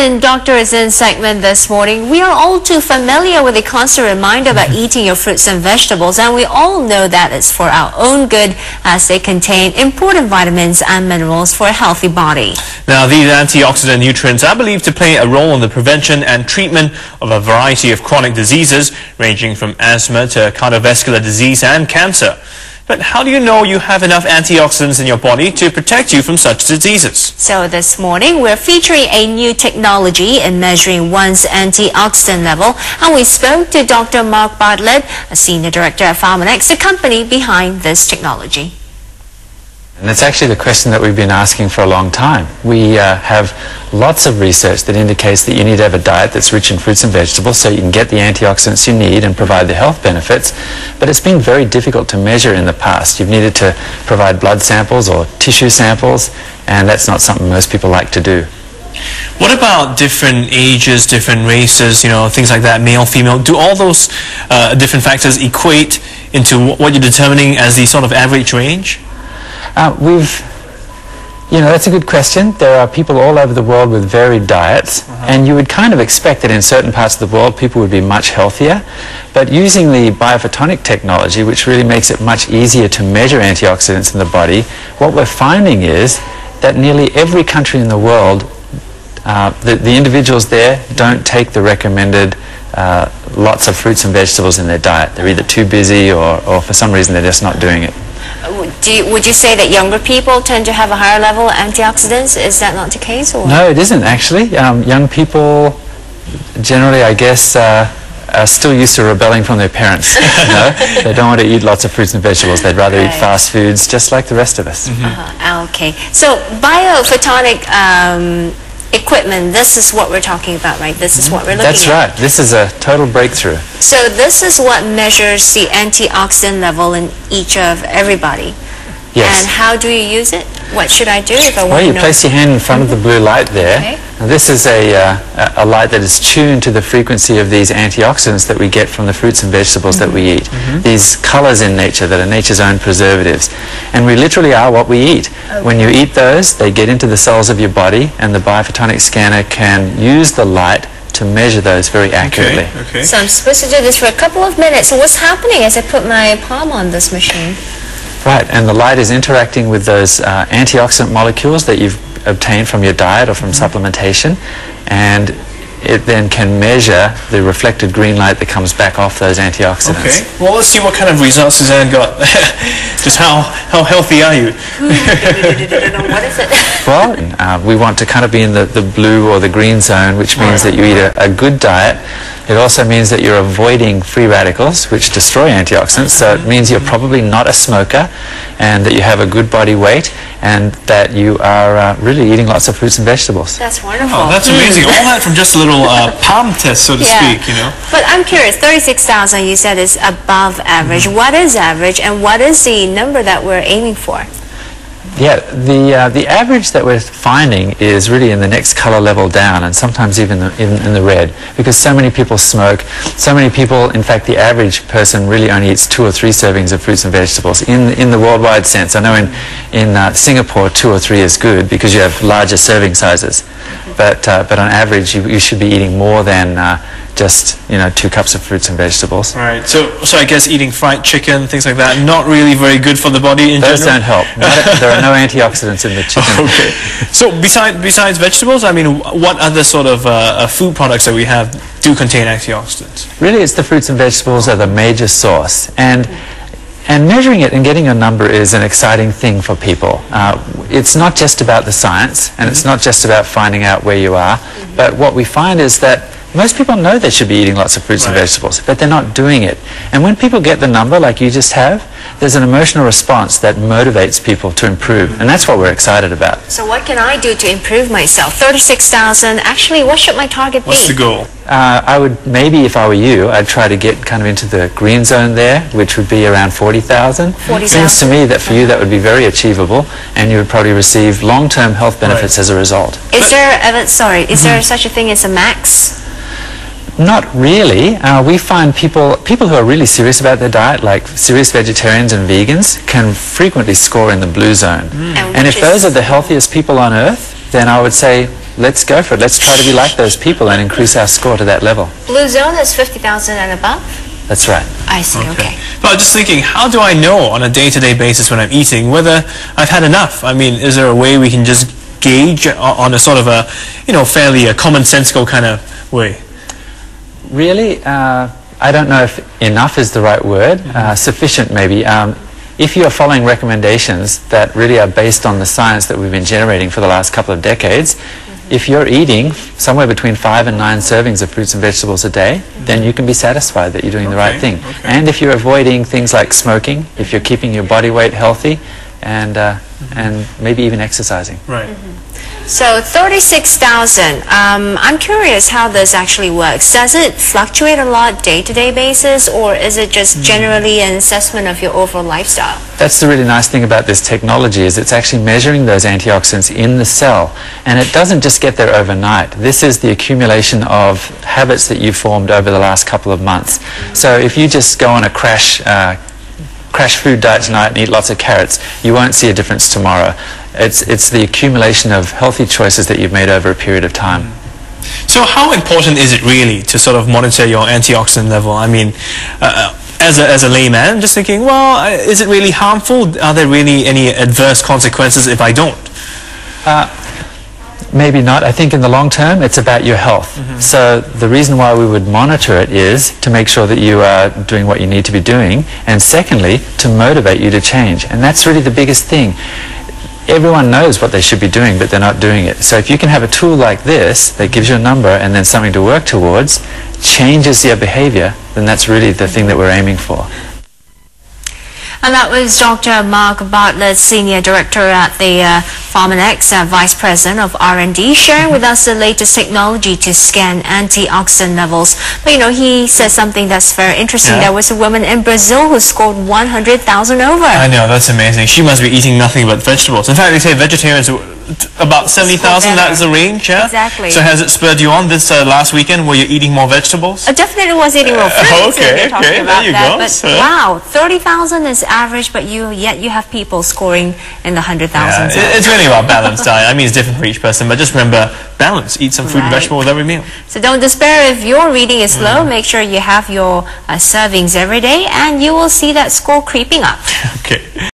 in Dr. Zin's segment this morning, we are all too familiar with the constant reminder about eating your fruits and vegetables, and we all know that it's for our own good as they contain important vitamins and minerals for a healthy body. Now, these antioxidant nutrients are believed to play a role in the prevention and treatment of a variety of chronic diseases, ranging from asthma to cardiovascular disease and cancer. But how do you know you have enough antioxidants in your body to protect you from such diseases? So this morning, we're featuring a new technology in measuring one's antioxidant level, and we spoke to Dr. Mark Bartlett, a Senior Director at Pharmanex, the company behind this technology. And it's actually the question that we've been asking for a long time. We have lots of research that indicates that you need to have a diet that's rich in fruits and vegetables so you can get the antioxidants you need and provide the health benefits. But it's been very difficult to measure in the past. You've needed to provide blood samples or tissue samples, and that's not something most people like to do. What about different ages, different races, you know, things like that, male, female? Do all those different factors equate into what you're determining as the sort of average range? That's a good question. There are people all over the world with varied diets, and you would kind of expect that in certain parts of the world people would be much healthier. But using the biophotonic technology, which really makes it much easier to measure antioxidants in the body, what we're finding is that nearly every country in the world, the individuals there don't take the recommended lots of fruits and vegetables in their diet. They're either too busy or for some reason they're just not doing it. Would you say that younger people tend to have a higher level of antioxidants? Is that not the case? Or? No, it isn't actually. Young people generally, I guess, are still used to rebelling from their parents. They don't want to eat lots of fruits and vegetables. They'd rather eat fast foods just like the rest of us. Okay. So biophotonic equipment, this is what we're talking about, right? This is what we're looking at. That's right. This is a total breakthrough. So this is what measures the antioxidant level in each of everybody. Yes. And how do you use it? What should I do if I want to know? Well, you place your hand in front of the blue light there. Okay. And this is a light that is tuned to the frequency of these antioxidants that we get from the fruits and vegetables that we eat. These colors in nature that are nature's own preservatives. And we literally are what we eat. When you eat those, they get into the cells of your body, and the biophotonic scanner can use the light to measure those very accurately. Okay. So I'm supposed to do this for a couple of minutes. So what's happening as I put my palm on this machine? Right, and the light is interacting with those antioxidant molecules that you've obtained from your diet or from supplementation, and it then can measure the reflected green light that comes back off those antioxidants. Okay, well, let's see what kind of results Suzanne got. Just how healthy are you? What is it? Well, we want to kind of be in the blue or the green zone, which means that you eat a good diet. It also means that you're avoiding free radicals, which destroy antioxidants, so it means you're probably not a smoker, and that you have a good body weight, and that you are really eating lots of fruits and vegetables. That's wonderful. Oh, that's amazing. All that from just a little palm test, so to speak, you know. But I'm curious, 36,000 you said is above average. What is average, and what is the number that we're aiming for? Yeah, the average that we're finding is really in the next color level down, and sometimes even in the red, because so many people smoke. So many people, in fact, the average person really only eats 2 or 3 servings of fruits and vegetables in the worldwide sense. I know in Singapore 2 or 3 is good because you have larger serving sizes, but on average you should be eating more than just 2 cups of fruits and vegetables. Right. So I guess eating fried chicken, things like that, not really very good for the body in general. Those don't help. There are no antioxidants in the chicken. Okay. So besides vegetables, I mean, what other sort of food products that we have do contain antioxidants? Really, it's the fruits and vegetables are the major source, and measuring it and getting a number is an exciting thing for people. It's not just about the science, and it's not just about finding out where you are, but what we find is that most people know they should be eating lots of fruits and vegetables, but they're not doing it. And when people get the number like you just have, there's an emotional response that motivates people to improve, and that's what we're excited about. So what can I do to improve myself? 36,000, actually, what should my target be? What's the goal? I would, maybe if I were you, I'd try to get kind of into the green zone there, which would be around 40,000. 40,000. Seems to me that for you that would be very achievable, and you would probably receive long-term health benefits as a result. Is there such a thing as a max? Not really. We find people who are really serious about their diet, like serious vegetarians and vegans, can frequently score in the blue zone. And if those are the healthiest people on earth, then I would say let's go for it. Let's try to be like those people and increase our score to that level. Blue zone is 50,000 and above? That's right. I see, okay. But I'm just thinking, how do I know on a day-to-day basis when I'm eating whether I've had enough? I mean, is there a way we can just gauge on a sort of a, fairly commonsensical kind of way? Really, I don't know if enough is the right word. Sufficient, maybe. If you are following recommendations that really are based on the science that we've been generating for the last couple of decades, if you're eating somewhere between 5 and 9 servings of fruits and vegetables a day, then you can be satisfied that you're doing the right thing. And if you're avoiding things like smoking, if you're keeping your body weight healthy, and maybe even exercising. Right. So 36,000. I'm curious how this actually works. Does it fluctuate a lot day-to-day basis, or is it just generally an assessment of your overall lifestyle? That's the really nice thing about this technology, is it's actually measuring those antioxidants in the cell, and it doesn't just get there overnight. This is the accumulation of habits that you've formed over the last couple of months. So if you just go on a crash food diet tonight and eat lots of carrots, you won't see a difference tomorrow. It's the accumulation of healthy choices that you've made over a period of time. So how important is it really to sort of monitor your antioxidant level? I mean, as a layman, just thinking, well, is it really harmful? Are there really any adverse consequences if I don't? Maybe not. I think in the long term, it's about your health. So the reason why we would monitor it is to make sure that you are doing what you need to be doing, and secondly, to motivate you to change. And that's really the biggest thing. Everyone knows what they should be doing, but they're not doing it. So if you can have a tool like this that gives you a number and then something to work towards, changes their behavior, then that's really the thing that we're aiming for. And that was Dr. Mark Bartlett, Senior Director at the Pharmanex, Vice President of R&D, sharing with us the latest technology to scan antioxidant levels. But he said something that's very interesting. There was a woman in Brazil who scored 100,000 over. I know, that's amazing. She must be eating nothing but vegetables. In fact, they say vegetarians about 70,000, that is the range, yeah? Exactly. So has it spurred you on this last weekend? Were you eating more vegetables? Definitely was eating more fruits. Okay, there you go. But wow, 30,000 is average, but yet you have people scoring in the 100,000s. It's really about balanced diet. I mean, it's different for each person, but just remember, balance. Eat some fruit and vegetable with every meal. So don't despair if your reading is low. Make sure you have your servings every day, and you will see that score creeping up. Okay.